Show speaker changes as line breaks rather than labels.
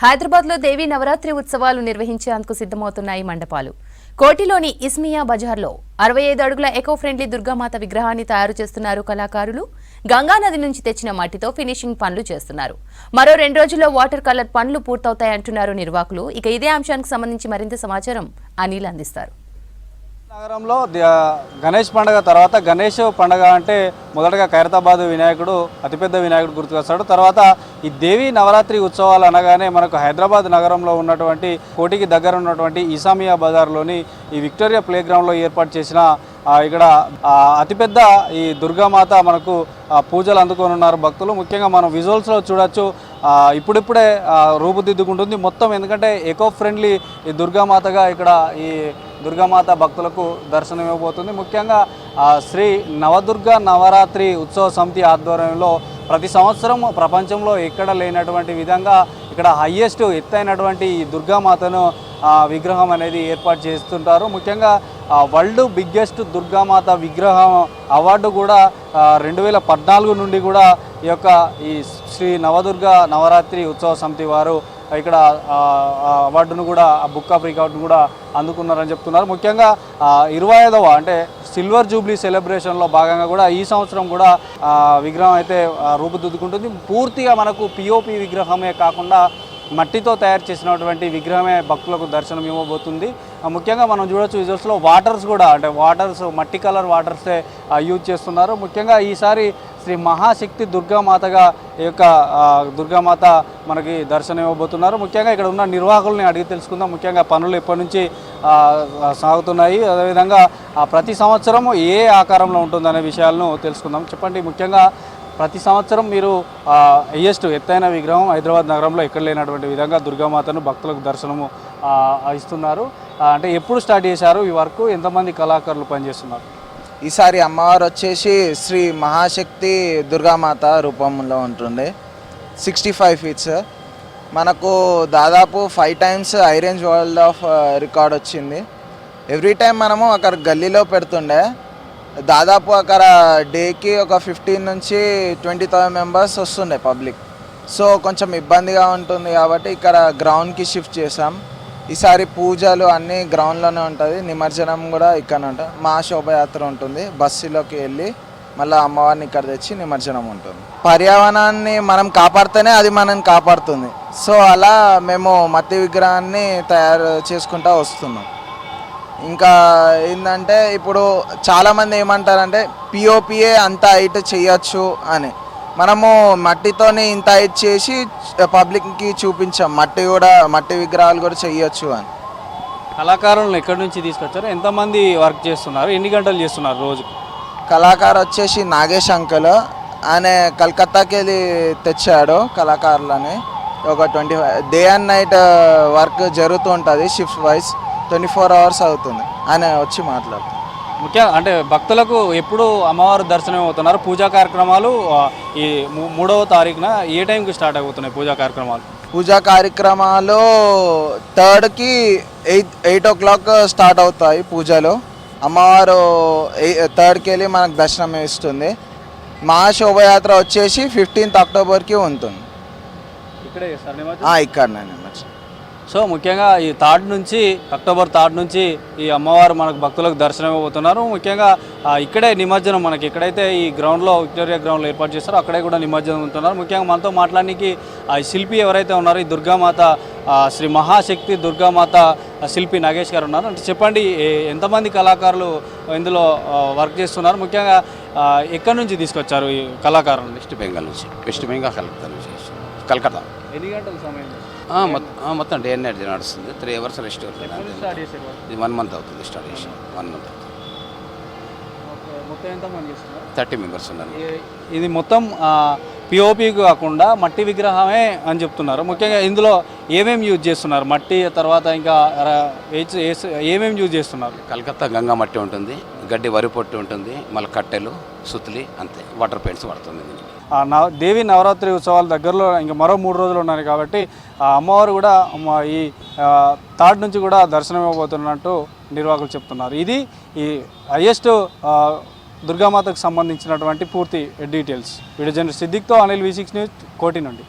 హైదరాబాద్లో దేవీ నవరాత్రి ఉత్సవాలు నిర్వహించేందుకు సిద్ధమవుతున్నాయి మండపాలు. కోటిలోని ఇస్మియా బజార్లో 65 అడుగుల ఎకో ఫ్రెండ్లీ దుర్గామాత విగ్రహాన్ని తయారు చేస్తున్నారు కళాకారులు. గంగానది నుంచి తెచ్చిన మట్టితో ఫినిషింగ్ పనులు చేస్తున్నారు. మరో 2 రోజుల్లో వాటర్ కలర్ పనులు పూర్తవుతాయంటున్నారు నిర్వాహకులు. ఇక ఇదే అంశానికి సంబంధించి మరింత సమాచారం అనిల్ అందిస్తారు.
నగరంలో గణేష్ పండుగ తర్వాత గణేష్ పండుగ అంటే మొదటగా ఖైరతాబాద్ వినాయకుడు అతిపెద్ద వినాయకుడు గుర్తుకొస్తాడు. తర్వాత ఈ దేవీ నవరాత్రి ఉత్సవాలు అనగానే మనకు హైదరాబాద్ నగరంలో ఉన్నటువంటి కోటికి దగ్గర ఉన్నటువంటి ఇసామియా బజార్లోని ఈ విక్టోరియా ప్లే గ్రౌండ్లో ఏర్పాటు చేసిన ఇక్కడ అతిపెద్ద ఈ దుర్గామాత మనకు పూజలు అందుకోనున్నారు భక్తులు. ముఖ్యంగా మనం విజువల్స్లో చూడొచ్చు, ఇప్పుడిప్పుడే రూపుదిద్దుకుంటుంది మొత్తం. ఎందుకంటే ఎకో ఫ్రెండ్లీ ఈ దుర్గామాతగా ఇక్కడ ఈ దుర్గామాత భక్తులకు దర్శనం ఇవ్వబోతుంది. ముఖ్యంగా శ్రీ నవదుర్గ నవరాత్రి ఉత్సవ సమితి ఆధ్వర్యంలో ప్రతి సంవత్సరం ప్రపంచంలో ఎక్కడ లేనటువంటి విధంగా ఇక్కడ హయ్యెస్ట్ ఎత్తైనటువంటి ఈ దుర్గామాతను విగ్రహం అనేది ఏర్పాటు చేస్తుంటారు. ముఖ్యంగా వరల్డ్ బిగ్గెస్ట్ దుర్గామాత విగ్రహం అవార్డు కూడా 2014 నుండి కూడా ఈ యొక్క ఈ శ్రీ నవదుర్గ నవరాత్రి ఉత్సవ సమితి వారు ఇక్కడ అవార్డును కూడా బుక్ ఆఫ్ రికార్డును కూడా అందుకున్నారని చెప్తున్నారు. ముఖ్యంగా 25వ అంటే సిల్వర్ జూబ్లీ సెలబ్రేషన్లో భాగంగా కూడా ఈ సంవత్సరం కూడా విగ్రహం అయితే రూపుదిద్దుకుంటుంది. పూర్తిగా మనకు పిఓపి విగ్రహమే కాకుండా మట్టితో తయారు చేసినటువంటి విగ్రహమే భక్తులకు దర్శనం ఇవ్వబోతుంది. ముఖ్యంగా మనం చూడొచ్చు విజువల్స్లో వాటర్స్ కూడా అంటే మట్టి కలర్ వాటర్సే యూజ్ చేస్తున్నారు. ముఖ్యంగా ఈసారి శ్రీ మహాశక్తి దుర్గామాతగా ఈ యొక్క దుర్గామాత మనకి దర్శనం ఇవ్వబోతున్నారు. ముఖ్యంగా ఇక్కడ ఉన్న నిర్వాహకుల్ని అడిగి తెలుసుకుందాం. ముఖ్యంగా పనులు ఎప్పటి నుంచి సాగుతున్నాయి, అదేవిధంగా ప్రతి సంవత్సరం ఏ ఆకారంలో ఉంటుందనే విషయాలను తెలుసుకుందాం. చెప్పండి, ముఖ్యంగా ప్రతి సంవత్సరం మీరు హైయెస్ట్ ఎత్తైన విగ్రహం హైదరాబాద్ నగరంలో ఎక్కడ లేనటువంటి విధంగా దుర్గామాతను భక్తులకు దర్శనము ఇస్తున్నారు. అంటే ఎప్పుడు స్టార్ట్ చేశారు ఈ వర్క్, ఎంతమంది కళాకారులు పనిచేస్తున్నారు?
ఈసారి అమ్మవారు వచ్చేసి శ్రీ మహాశక్తి దుర్గామాత రూపంలో ఉంటుంది. 65 ఫీట్స్. మనకు దాదాపు 5 టైమ్స్ ఐరేంజ్ వరల్డ్ ఆఫ్ రికార్డ్ వచ్చింది. ఎవ్రీ టైం మనము అక్కడ గల్లీలో పెడుతుండే, దాదాపు అక్కడ డేకి ఒక 15 నుంచి 20,000 మెంబర్స్ వస్తుండే పబ్లిక్. సో కొంచెం ఇబ్బందిగా ఉంటుంది కాబట్టి ఇక్కడ గ్రౌండ్కి షిఫ్ట్ చేసాం. ఈసారి పూజలు అన్నీ గ్రౌండ్లోనే ఉంటుంది, నిమజ్జనం కూడా ఇక్కడనే ఉంటుంది. మహాశోభయాత్ర ఉంటుంది, బస్సులోకి వెళ్ళి మళ్ళీ అమ్మవారిని ఇక్కడ తెచ్చి నిమజ్జనం ఉంటుంది. పర్యావరణాన్ని మనం కాపాడితేనే అది మనల్ని కాపాడుతుంది. సో అలా మేము మట్టి విగ్రహాన్ని తయారు చేసుకుంటూ వస్తున్నాం. ఇంకా ఏంటంటే ఇప్పుడు చాలామంది ఏమంటారంటే పిఓపిఏ అంత హైట్ చేయొచ్చు అని. మనము మట్టితోనే ఇంత హైట్ చేసి పబ్లిక్కి చూపించాం, మట్టి విగ్రహాలు కూడా చేయొచ్చు అని.
కళాకారులను ఎక్కడి నుంచి తీసుకొచ్చారు, ఎంతమంది వర్క్ చేస్తున్నారు, ఎన్ని గంటలు చేస్తున్నారు రోజుకు?
కళాకారు వచ్చేసి నాగేష్ అంకుల్, ఆయన కలకత్తాకి వెళ్ళి తెచ్చాడు కళాకారులని. ఒక 25 డే అండ్ నైట్ వర్క్ జరుగుతూ ఉంటుంది, షిఫ్ట్ వైజ్ 24 అవర్స్ అవుతుంది. ఆయన వచ్చి మాట్లాడుతుంది.
ముఖ్యంగా అంటే భక్తులకు ఎప్పుడు అమ్మవారు దర్శనం అవుతున్నారు? పూజా కార్యక్రమాలు ఈ 3వ తారీఖున ఏ టైంకి స్టార్ట్ అవుతున్నాయి పూజా కార్యక్రమాలు?
పూజా కార్యక్రమాలు 3కి 8 o'clock స్టార్ట్ అవుతాయి పూజలు. అమ్మవారు 3కి వెళ్ళి మనకు దర్శనం ఇస్తుంది. మహాశోభయాత్ర వచ్చేసి 15th అక్టోబర్కి ఉంటుంది. ఇక్కడనే.
సో ముఖ్యంగా ఈ అక్టోబర్ 3 నుంచి ఈ అమ్మవారు మనకు భక్తులకు దర్శనం ఇవ్వబోతున్నారు. ముఖ్యంగా ఇక్కడే నిమజ్జనం మనకి ఎక్కడైతే ఈ గ్రౌండ్లో విక్టోరియా గ్రౌండ్లో ఏర్పాటు చేస్తారో అక్కడే కూడా నిమజ్జనం ఉంటున్నారు. ముఖ్యంగా మనతో మాట్లాడడానికి శిల్పి ఎవరైతే ఉన్నారో ఈ దుర్గామాత శ్రీ మహాశక్తి దుర్గామాత శిల్పి నాగేష్ గారు ఉన్నారు. అంటే చెప్పండి, ఎంతమంది కళాకారులు ఇందులో వర్క్ చేస్తున్నారు? ముఖ్యంగా ఎక్కడి నుంచి తీసుకొచ్చారు ఈ కళాకారులు?
వెస్ట్ బెంగాల్ నుంచి, కలకత్తా.
ఎన్ని గంటల సమయం?
మొత్తం డే అండ్ నైట్ నడుస్తుంది. 3 hours రెస్ట్ అవుతుంది. ఇది 1 month అవుతుంది స్టార్ట్ చేసి. 1 month అవుతుంది.
మొత్తం ఎంతమంది చేస్తున్నారు?
30 మెంబర్స్ ఉన్నారు.
ఇది మొత్తం పిఓపి కాకుండా మట్టి విగ్రహమే అని చెప్తున్నారు. ముఖ్యంగా ఇందులో ఏమేమి యూజ్ చేస్తున్నారు? మట్టి తర్వాత ఇంకా ఏమేమి యూజ్ చేస్తున్నారు?
కలకత్తా గంగా మట్టి ఉంటుంది, గడ్డి వరి పొట్టు ఉంటుంది, మళ్ళీ కట్టెలు, సుత్తులి, అంతే. వాటర్ పెయింట్స్ పడుతుంది.
దేవి నవరాత్రి ఉత్సవాల దగ్గరలో ఇంకా మరో 3 రోజులు ఉన్నాయి కాబట్టి అమ్మవారు కూడా ఈ 3rd నుంచి కూడా దర్శనం ఇవ్వబోతున్నట్టు నిర్వాహకులు చెప్తున్నారు. ఇది ఈ హైయెస్ట్ దుర్గామాతకు సంబంధించినటువంటి పూర్తి డీటెయిల్స్. వీడియో జర్నలిస్ట్ సిద్దిక్తో అనిల్, V6 న్యూస్, కోటి నుండి.